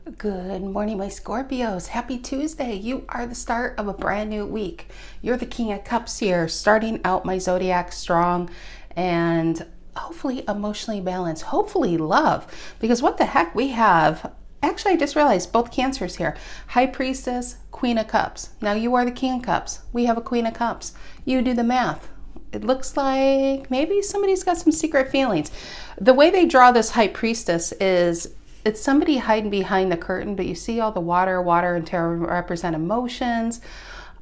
Good morning, my Scorpios. Happy Tuesday. You are the start of a brand new week. You're the King of Cups here, starting out my zodiac strong and hopefully emotionally balanced, hopefully love. Because what the heck we have, actually I just realized both Cancers here. High Priestess, Queen of Cups. Now you are the King of Cups. We have a Queen of Cups. You do the math. It looks like maybe somebody's got some secret feelings. The way they draw this High Priestess is it's somebody hiding behind the curtain, but you see all the water and tarot represent emotions.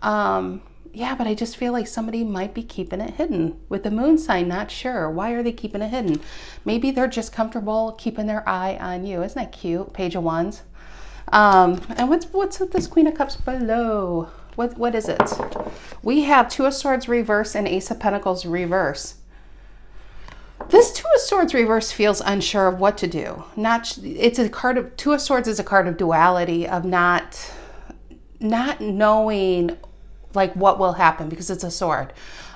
Yeah, but I just feel like somebody might be keeping it hidden. With the moon sign, not sure. Why are they keeping it hidden? Maybe they're just comfortable keeping their eye on you. Isn't that cute? Page of Wands. And what's with this Queen of Cups below? What is it? We have Two of Swords reverse and Ace of Pentacles reverse. This Two of Swords reverse feels unsure of what to do. It's a card of Two of Swords is a card of duality, of not knowing like what will happen because it's a sword.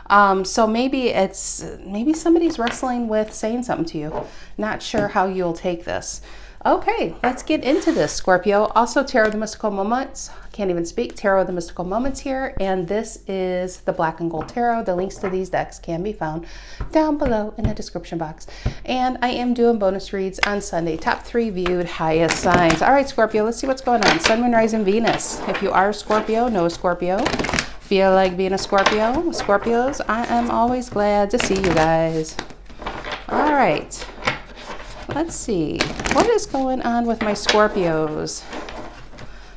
So maybe somebody's wrestling with saying something to you. Not sure how you'll take this. Okay, let's get into this, Scorpio. Also, Tarot of the Mystical Moments. Can't even speak. Tarot of the Mystical Moments here. And this is the Black and Gold Tarot. The links to these decks can be found down below in the description box. And I am doing bonus reads on Sunday. Top 3 viewed highest signs. All right, Scorpio, let's see what's going on. Sun, Moon, Rising, Venus. If you are a Scorpio, know a Scorpio. Feel like being a Scorpio. Scorpios, I am always glad to see you guys. All right. Let's see, what is going on with my Scorpios?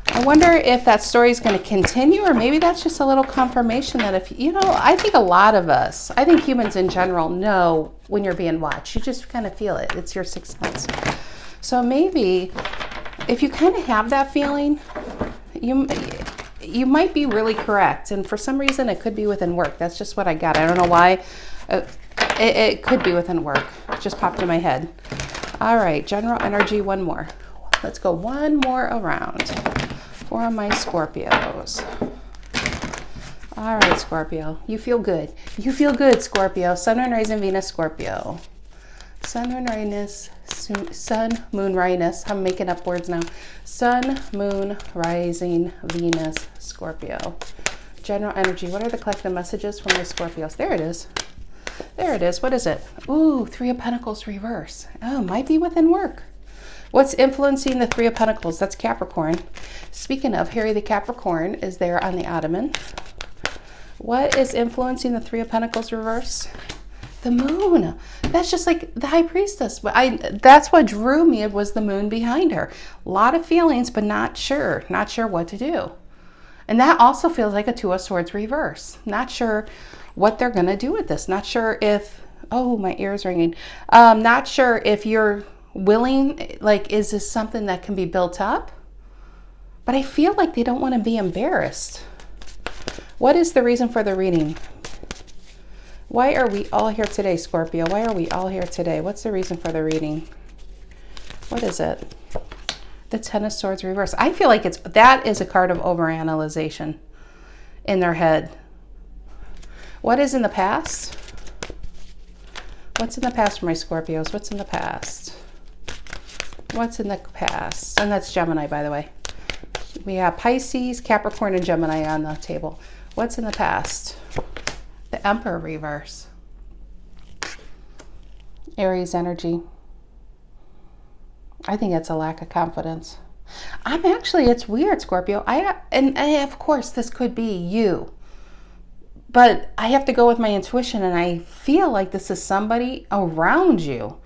I wonder if that story is going to continue, or maybe that's just a little confirmation that I think a lot of us, I think humans in general know when you're being watched. You just kind of feel it. It's your sixth sense. So maybe if you kind of have that feeling, you might be really correct. And for some reason, it could be within work. That's just what I got. I don't know why. It could be within work. It just popped in my head. All right, general energy, one more. Let's go one more around for my Scorpios. All right, Scorpio, you feel good. You feel good, Scorpio. Sun, Moon, Rising, Venus, Scorpio. Sun, Moon, Rising, I'm making up words now. Sun, Moon, Rising, Venus, Scorpio. General energy, what are the collective messages from the Scorpios? There it is. There it is. What is it? Ooh, Three of Pentacles reverse. Oh, might be within work. What's influencing the Three of Pentacles? That's Capricorn. Speaking of, Harry the Capricorn is there on the ottoman. What is influencing the Three of Pentacles reverse? The moon. That's just like the High Priestess. But that's what drew me, was the moon behind her. A lot of feelings, but not sure what to do. And that also feels like a Two of Swords reverse. Not sure what they're going to do with this. Not sure if, oh, my ear's ringing. Not sure if you're willing, like, is this something that can be built up? But I feel like they don't want to be embarrassed. What is the reason for the reading? Why are we all here today, Scorpio? Why are we all here today? What's the reason for the reading? What is it? The Ten of Swords reverse. I feel like that is a card of overanalyzation in their head. What is in the past? What's in the past for my Scorpios? What's in the past? What's in the past? And that's Gemini, by the way. We have Pisces, Capricorn, and Gemini on the table. What's in the past? The Emperor reverse. Aries energy. I think it's a lack of confidence. It's weird, Scorpio. And of course, this could be you. But I have to go with my intuition, and I feel like this is somebody around you.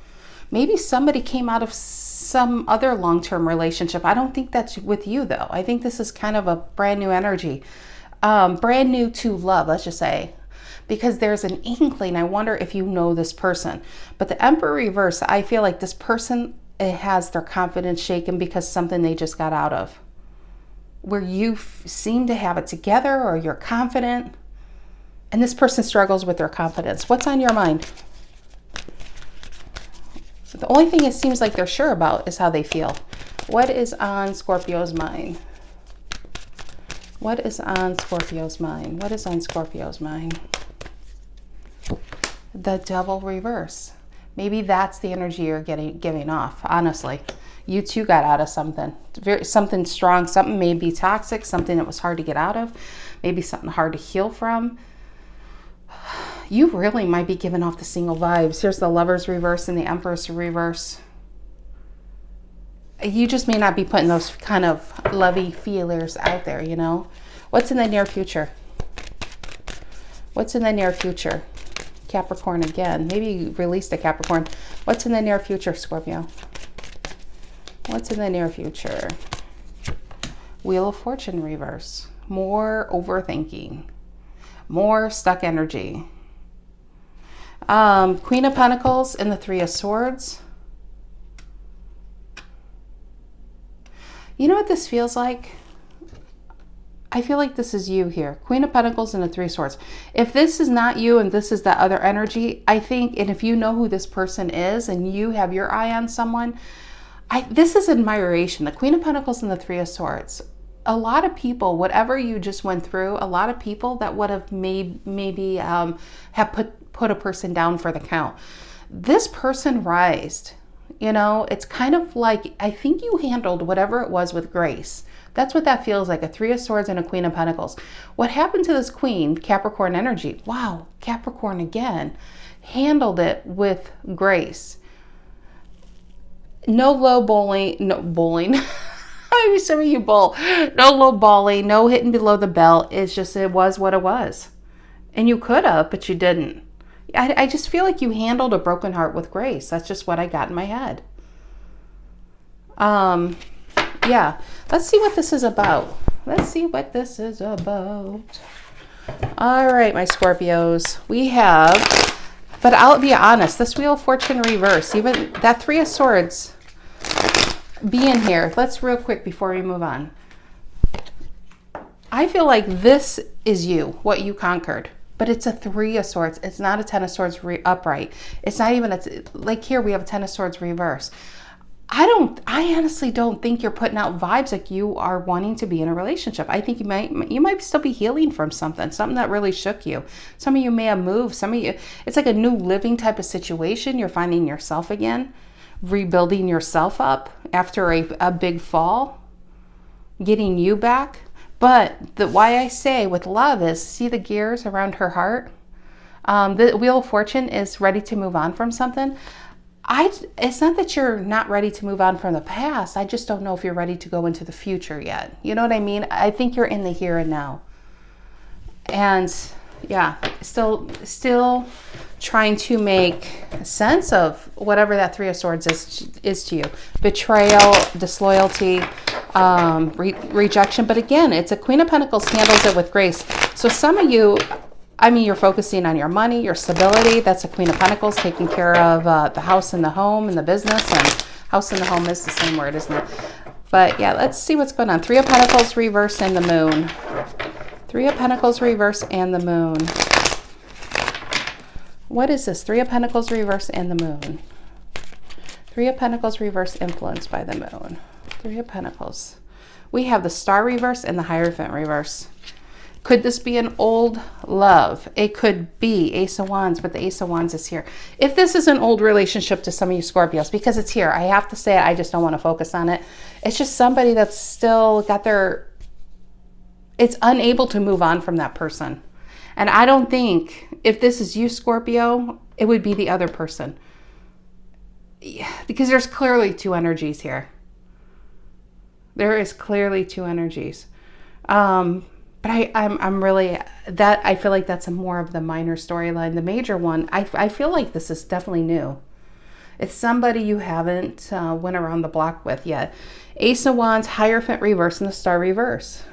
Maybe somebody came out of some other long-term relationship. I don't think that's with you, though. I think this is kind of a brand new energy. Brand new to love, let's just say. Because there's an inkling. I wonder if you know this person. But the Emperor reverse, I feel like this person has their confidence shaken because something they just got out of. Where you seem to have it together, or you're confident. And this person struggles with their confidence. What's on your mind? The only thing it seems like they're sure about is how they feel. What is on Scorpio's mind? What is on Scorpio's mind? What is on Scorpio's mind? The Devil reverse. Maybe that's the energy you're giving off, honestly. You too got out of something. Something strong. Something may be toxic. Something that was hard to get out of. Maybe something hard to heal from. You really might be giving off the single vibes. Here's the Lover's reverse and the Empress reverse. You just may not be putting those kind of lovey feelers out there, you know. What's in the near future? What's in the near future? Capricorn again. Maybe you released a Capricorn. What's in the near future, Scorpio? What's in the near future? Wheel of Fortune reverse. More overthinking. More stuck energy. Queen of Pentacles and the Three of Swords. You know what this feels like? I feel like this is you here. Queen of Pentacles and the Three of Swords. If this is not you and this is that other energy, I think, and if you know who this person is and you have your eye on someone, this is admiration. The Queen of Pentacles and the Three of Swords. A lot of people, whatever you just went through, a lot of people that would have maybe have put a person down for the count. This person rised. You know, it's kind of like, I think you handled whatever it was with grace. That's what that feels like, a Three of Swords and a Queen of Pentacles. What happened to this Queen, Capricorn energy? Wow, Capricorn again, handled it with grace. No low bowling, no bowling. Maybe some of you bowl. No low balling, no hitting below the belt. It's just, it was what it was. And you could have, but you didn't. I just feel like you handled a broken heart with grace. That's just what I got in my head. Yeah, let's see what this is about. Let's see what this is about. All right, my Scorpios. We have, but I'll be honest, this Wheel of Fortune reverse, even that Three of Swords being here. Let's real quick before we move on. I feel like this is you, what you conquered. But it's a Three of Swords. It's not a Ten of Swords upright. It's not even, like here we have a Ten of Swords reverse. I honestly don't think you're putting out vibes like you are wanting to be in a relationship. I think you might still be healing from something that really shook you. Some of you may have moved. Some of you, it's like a new living type of situation. You're finding yourself again, rebuilding yourself up after a big fall, getting you back. But why I say with love is, see the gears around her heart? The Wheel of Fortune is ready to move on from something. It's not that you're not ready to move on from the past. I just don't know if you're ready to go into the future yet. You know what I mean? I think you're in the here and now. And yeah, still trying to make sense of whatever that Three of Swords is to you. Betrayal, disloyalty, rejection. But again, it's a Queen of Pentacles handles it with grace. So some of you, I mean, you're focusing on your money, your stability. That's a Queen of Pentacles, taking care of the house and the home and the business. And house and the home is the same word, isn't it? But yeah, let's see what's going on. Three of Pentacles reverse and the Moon. Three of Pentacles reverse and the Moon. What is this? Three of Pentacles reverse and the Moon. Three of Pentacles reverse influenced by the Moon. Three of Pentacles. We have the Star reverse and the Hierophant reverse. Could this be an old love? It could be Ace of Wands, but the Ace of Wands is here. If this is an old relationship to some of you Scorpios, because it's here, I have to say it, I just don't want to focus on it. It's just somebody that's still got it's unable to move on from that person. And I don't think, if this is you, Scorpio, it would be the other person. Yeah, because there's clearly two energies here. There is clearly two energies. But I'm really, I feel like that's more of the minor storyline. The major one, I feel like this is definitely new. It's somebody you haven't went around the block with yet. Ace of Wands, Hierophant reverse, and the Star reverse.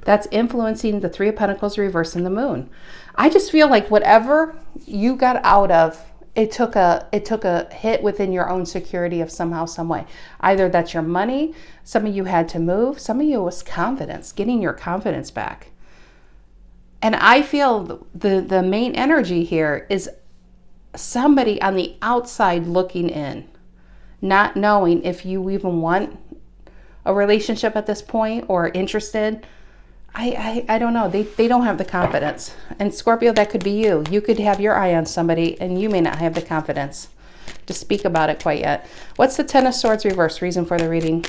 That's influencing the Three of Pentacles reverse and the Moon. I just feel like whatever you got out of, it took a hit within your own security of somehow, some way. Either that's your money, some of you had to move, some of you was confidence, getting your confidence back. And I feel the main energy here is somebody on the outside looking in, not knowing if you even want a relationship at this point or interested. I don't know. They don't have the confidence. And Scorpio, that could be you. You could have your eye on somebody and you may not have the confidence to speak about it quite yet. What's the Ten of Swords reverse? Reason for the reading.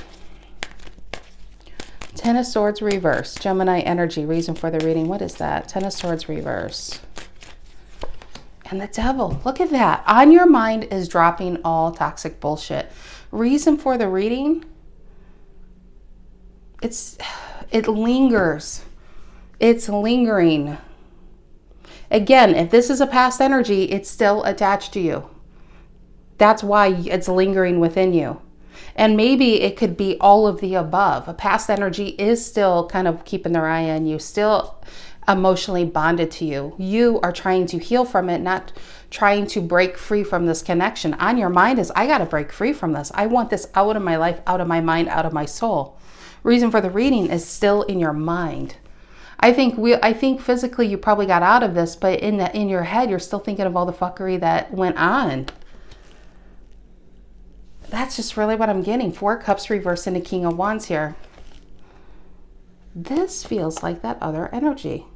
Ten of Swords reverse. Gemini energy. Reason for the reading. What is that? Ten of Swords reverse. And the Devil. Look at that. On your mind is dropping all toxic bullshit. Reason for the reading. It lingers. It's lingering. Again, if this is a past energy, it's still attached to you. That's why it's lingering within you. And maybe it could be all of the above. A past energy is still kind of keeping their eye on you, still emotionally bonded to you. You are trying to heal from it, not trying to break free from this connection. On your mind is, I got to break free from this. I want this out of my life, out of my mind, out of my soul. Reason for the reading is still in your mind. I think physically you probably got out of this, but in your head, you're still thinking of all the fuckery that went on. That's just really what I'm getting. Four Cups reversed into King of Wands here. This feels like that other energy.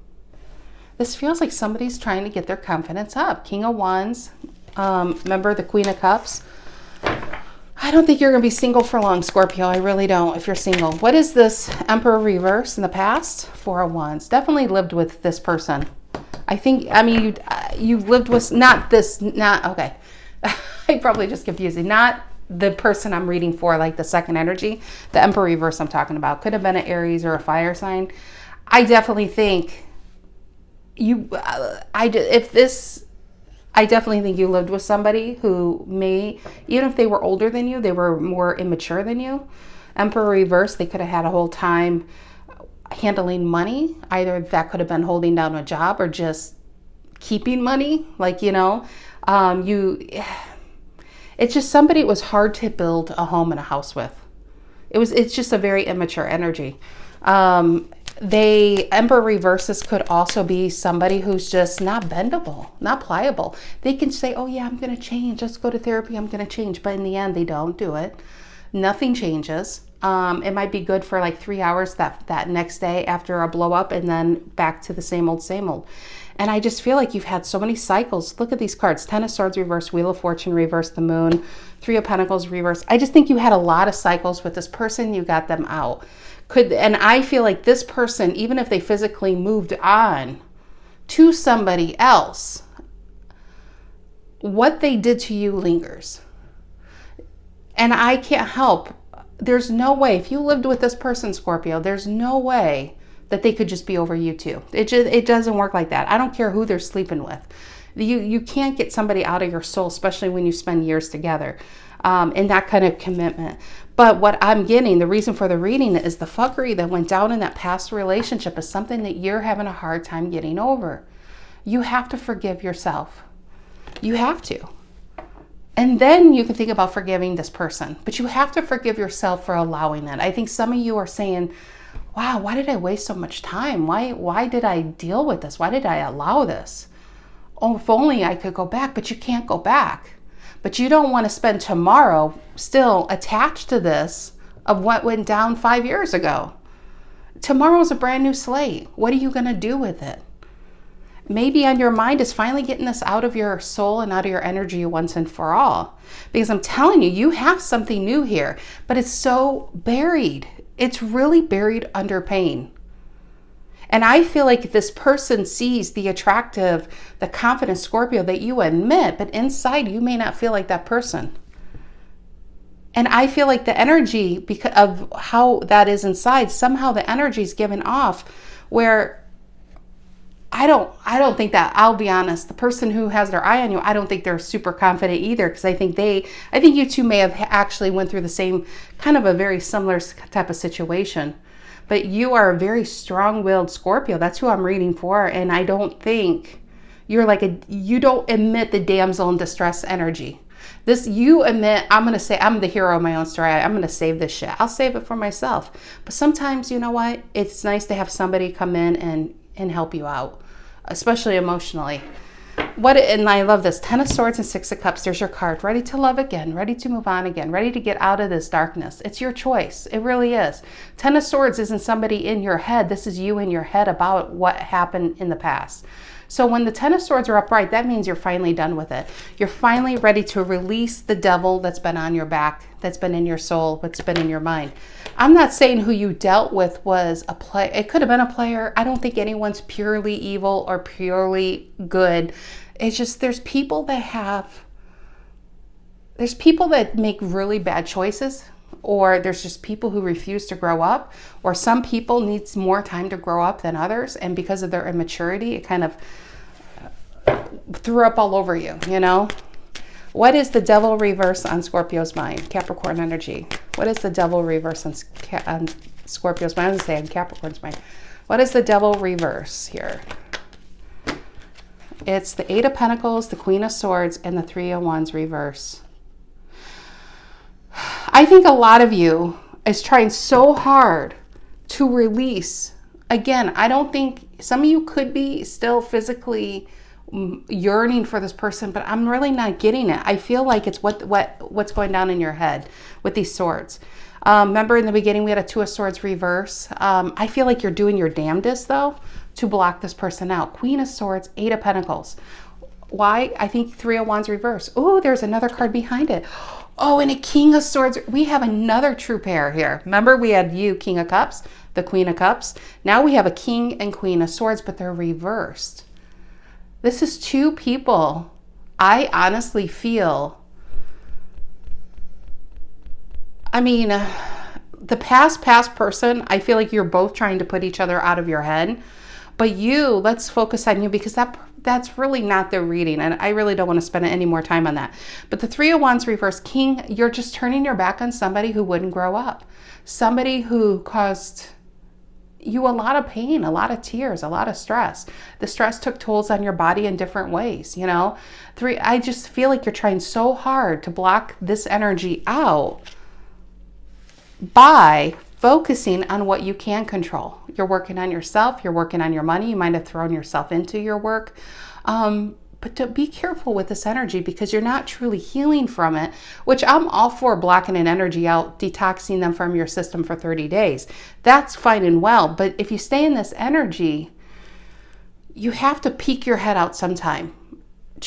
This feels like somebody's trying to get their confidence up. King of Wands. Remember the Queen of Cups? I don't think you're going to be single for long, Scorpio. I really don't, if you're single. What is this Emperor reverse in the past? Four of Wands. Definitely lived with this person. You lived with, okay. I probably just confused you. Not the person I'm reading for, like the second energy. The Emperor reverse I'm talking about. Could have been an Aries or a fire sign. I definitely think I definitely think you lived with somebody who even if they were older than you, they were more immature than you. Emperor reverse, they could have had a whole time handling money. Either that could have been holding down a job or just keeping money. It's just somebody it was hard to build a home and a house with. It's just a very immature energy. Emperor reverses could also be somebody who's just not bendable, not pliable. They can say, oh yeah, I'm going to change. Let's go to therapy. I'm going to change. But in the end, they don't do it. Nothing changes. It might be good for like 3 hours that next day after a blow up and then back to the same old, same old. And I just feel like you've had so many cycles. Look at these cards. Ten of Swords reverse, Wheel of Fortune reverse, the Moon, Three of Pentacles reverse. I just think you had a lot of cycles with this person. You got them out. And I feel like this person, even if they physically moved on to somebody else, what they did to you lingers. And I can't help. There's no way, if you lived with this person, Scorpio, there's no way that they could just be over you too. It doesn't work like that. I don't care who they're sleeping with. You can't get somebody out of your soul, especially when you spend years together, in that kind of commitment. But what I'm getting, the reason for the reading is the fuckery that went down in that past relationship is something that you're having a hard time getting over. You have to forgive yourself. You have to. And then you can think about forgiving this person. But you have to forgive yourself for allowing that. I think some of you are saying, wow, why did I waste so much time? Why did I deal with this? Why did I allow this? Oh, if only I could go back. But you can't go back. But you don't want to spend tomorrow still attached to this of what went down 5 years ago. Tomorrow's a brand new slate. What are you going to do with it? Maybe on your mind is finally getting this out of your soul and out of your energy once and for all. Because I'm telling you, you have something new here, but it's so buried. It's really buried under pain. And I feel like if this person sees the attractive, the confident Scorpio that you admit, but inside you may not feel like that person. And I feel like the energy, because of how that is inside, somehow the energy is given off where I don't think that, I'll be honest, the person who has their eye on you, I don't think they're super confident either, because I think you two may have actually went through the same kind of a very similar type of situation. But you are a very strong-willed Scorpio. That's who I'm reading for. And I don't think you're you don't emit the damsel in distress energy. You admit, I'm going to say, I'm the hero of my own story. I'm going to save this shit. I'll save it for myself. But sometimes, you know what? It's nice to have somebody come in and help you out, especially emotionally. And I love this. Ten of Swords and Six of Cups. There's your card. Ready to love again. Ready to move on again. Ready to get out of this darkness. It's your choice. It really is. Ten of Swords isn't somebody in your head. This is you in your head about what happened in the past. So when the Ten of Swords are upright, that means you're finally done with it. You're finally ready to release the devil that's been on your back, that's been in your soul, that's been in your mind. I'm not saying who you dealt with was a player. It could have been a player. I don't think anyone's purely evil or purely good. It's just there's people that make really bad choices, or there's just people who refuse to grow up, or some people needs more time to grow up than others, and because of their immaturity, it kind of threw up all over you, you know? What is the devil reverse on Scorpio's mind? Capricorn energy. What is the devil reverse on Scorpio's mind? I was going to say on Capricorn's mind. What is the devil reverse here? It's the Eight of Pentacles, the Queen of Swords, and the Three of Wands reverse. I think a lot of you is trying so hard to release. Again, I don't think, some of you could be still physically yearning for this person, but I'm really not getting it. I feel like it's what's going down in your head with these swords. Remember in the beginning we had a Two of Swords reverse. I feel like you're doing your damnedest though to block this person out. Queen of Swords, Eight of Pentacles. Why? I think Three of Wands reverse. Oh, there's another card behind it. Oh, and a King of Swords. We have another true pair here. Remember we had you, King of Cups, the Queen of Cups. Now we have a King and Queen of Swords, but they're reversed. This is two people. I honestly feel, I mean, the past person, I feel like you're both trying to put each other out of your head. But you, let's focus on you, because that's really not the reading. And I really don't want to spend any more time on that. But the Three of Wands reverse, King, you're just turning your back on somebody who wouldn't grow up. Somebody who caused you a lot of pain, a lot of tears, a lot of stress. The stress took tolls on your body in different ways, you know. I just feel like you're trying so hard to block this energy out by focusing on what you can control. You're working on yourself, you're working on your money, you might have thrown yourself into your work. But to be careful with this energy, because you're not truly healing from it, which I'm all for blocking an energy out, detoxing them from your system for 30 days. That's fine and well. But if you stay in this energy, you have to peek your head out sometime.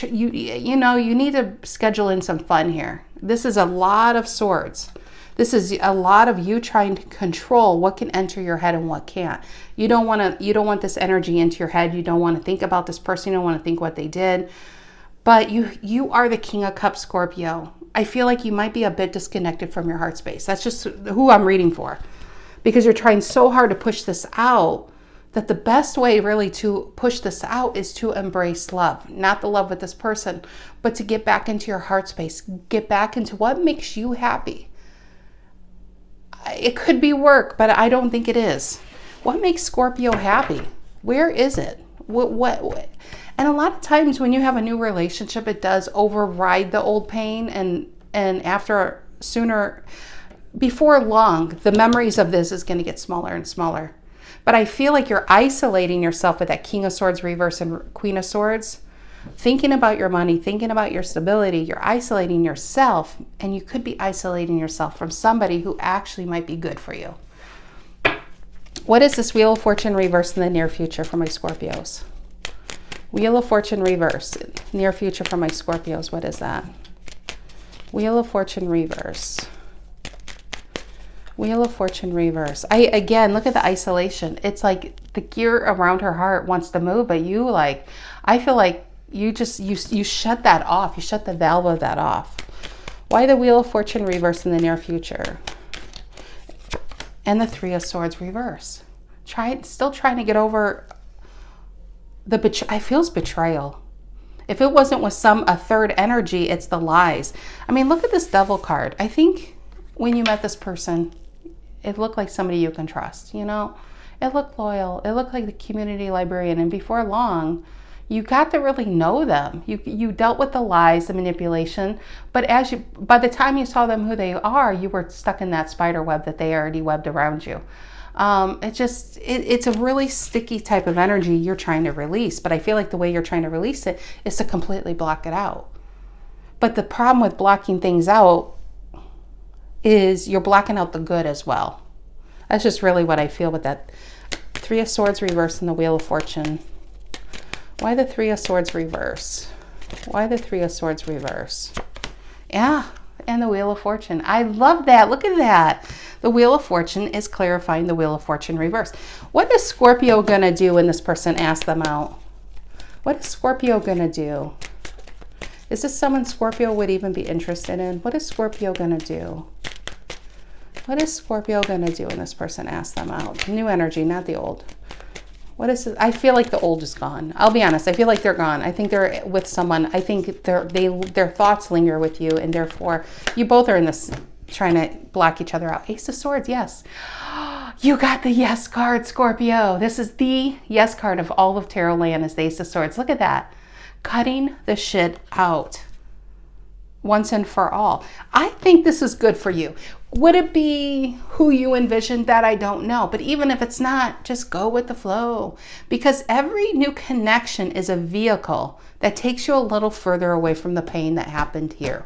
You know, you need to schedule in some fun here. This is a lot of swords. This is a lot of you trying to control what can enter your head and what can't. You don't want this energy into your head. You don't want to think about this person. You don't want to think what they did. But you are the King of Cups, Scorpio. I feel like you might be a bit disconnected from your heart space. That's just who I'm reading for. Because you're trying so hard to push this out, that the best way really to push this out is to embrace love. Not the love with this person, but to get back into your heart space. Get back into what makes you happy. It could be work, but I don't think it is. What makes Scorpio happy? Where is it? What? And a lot of times when you have a new relationship, it does override the old pain, and before long, the memories of this is going to get smaller and smaller. But I feel like you're isolating yourself with that King of Swords reverse and Queen of Swords. Thinking about your money, thinking about your stability, you're isolating yourself, and you could be isolating yourself from somebody who actually might be good for you. What is this Wheel of Fortune reverse in the near future for my Scorpios? Wheel of Fortune reverse, near future for my Scorpios. What is that? Wheel of Fortune reverse. Wheel of Fortune reverse. Again, look at the isolation. It's like the gear around her heart wants to move, but I feel like you shut that off. You shut the valve of that off. Why the Wheel of Fortune reverse in the near future? And the Three of Swords reverse. Still trying to get over I feels betrayal. If it wasn't with a third energy, it's the lies. I mean, look at this Devil card. I think when you met this person, it looked like somebody you can trust, you know? It looked loyal. It looked like the community librarian. And before long, you got to really know them. You dealt with the lies, the manipulation, but by the time you saw them who they are, you were stuck in that spider web that they already webbed around you. It's a really sticky type of energy you're trying to release, but I feel like the way you're trying to release it is to completely block it out. But the problem with blocking things out is you're blocking out the good as well. That's just really what I feel with that Three of Swords reverse and the Wheel of Fortune. Why the Three of Swords reverse? Why the Three of Swords reverse? Yeah, and the Wheel of Fortune. I love that. Look at that. The Wheel of Fortune is clarifying the Wheel of Fortune reverse. What is Scorpio going to do when this person asks them out? What is Scorpio going to do? Is this someone Scorpio would even be interested in? What is Scorpio going to do? What is Scorpio going to do when this person asks them out? New energy, not the old. What is it? I feel like the old is gone. I'll be honest. I feel like they're gone. I think they're with someone. I think their thoughts linger with you, and therefore you both are in this trying to block each other out. Ace of Swords, yes. You got the yes card, Scorpio. This is the yes card of all of tarot land is the Ace of Swords. Look at that. Cutting the shit out once and for all. I think this is good for you. Would it be who you envisioned? That I don't know. But even if it's not, just go with the flow. Because every new connection is a vehicle that takes you a little further away from the pain that happened here.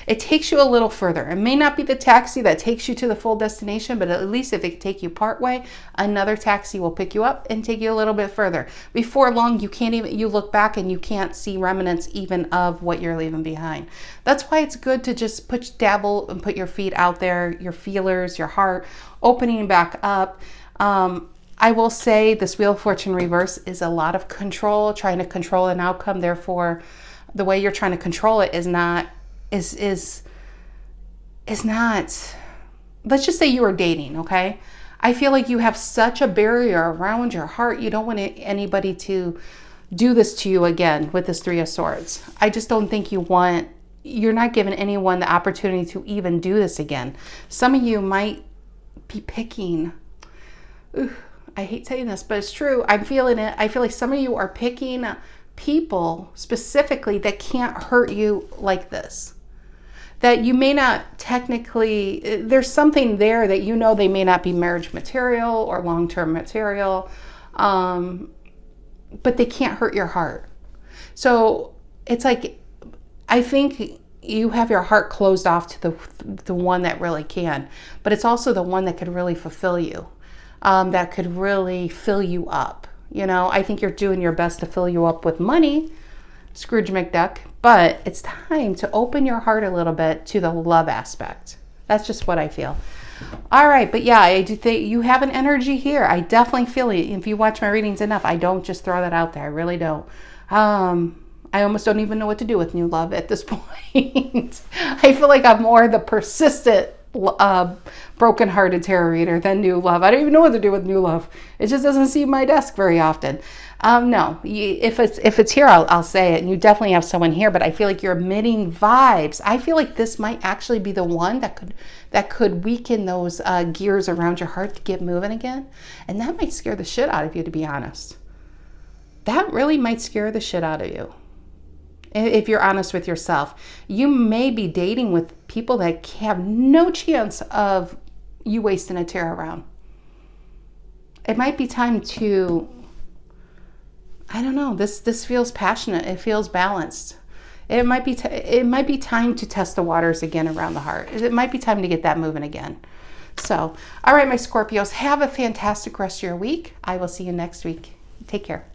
It takes you a little further. It may not be the taxi that takes you to the full destination, but at least if it can take you part way, another taxi will pick you up and take you a little bit further. Before long, you look back and you can't see remnants even of what you're leaving behind. That's why it's good to just dabble and put your feet out there, your feelers, your heart, opening back up. I will say this Wheel of Fortune reverse is a lot of control, trying to control an outcome. Therefore, the way you're trying to control it is not, let's just say you were dating, okay? I feel like you have such a barrier around your heart. You don't want anybody to do this to you again with this Three of Swords. I just don't think you're not giving anyone the opportunity to even do this again. Some of you might be picking, I hate saying this, but it's true. I'm feeling it. I feel like some of you are picking people specifically that can't hurt you like this. That you may not technically, there's something there that you know they may not be marriage material or long-term material, but they can't hurt your heart. So it's like, I think you have your heart closed off to the one that really can, but it's also the one that could really fulfill you, that could really fill you up. You know, I think you're doing your best to fill you up with money, Scrooge McDuck, but it's time to open your heart a little bit to the love aspect. That's just what I feel. All right, but yeah, I do think you have an energy here. I definitely feel it. If you watch my readings enough, I don't just throw that out there. I really don't. I almost don't even know what to do with new love at this point. I feel like I'm more the persistent, broken-hearted tarot reader than new love. I don't even know what to do with new love. It just doesn't see my desk very often. No, if it's here, I'll say it. And you definitely have someone here, but I feel like you're emitting vibes. I feel like this might actually be the one that could weaken those gears around your heart to get moving again. And that might scare the shit out of you, to be honest. That really might scare the shit out of you. If you're honest with yourself, you may be dating with people that have no chance of you wasting a tarot round. It might be time to, I don't know, this feels passionate. It feels balanced. It might be time to test the waters again around the heart. It might be time to get that moving again. So, all right, my Scorpios, have a fantastic rest of your week. I will see you next week. Take care.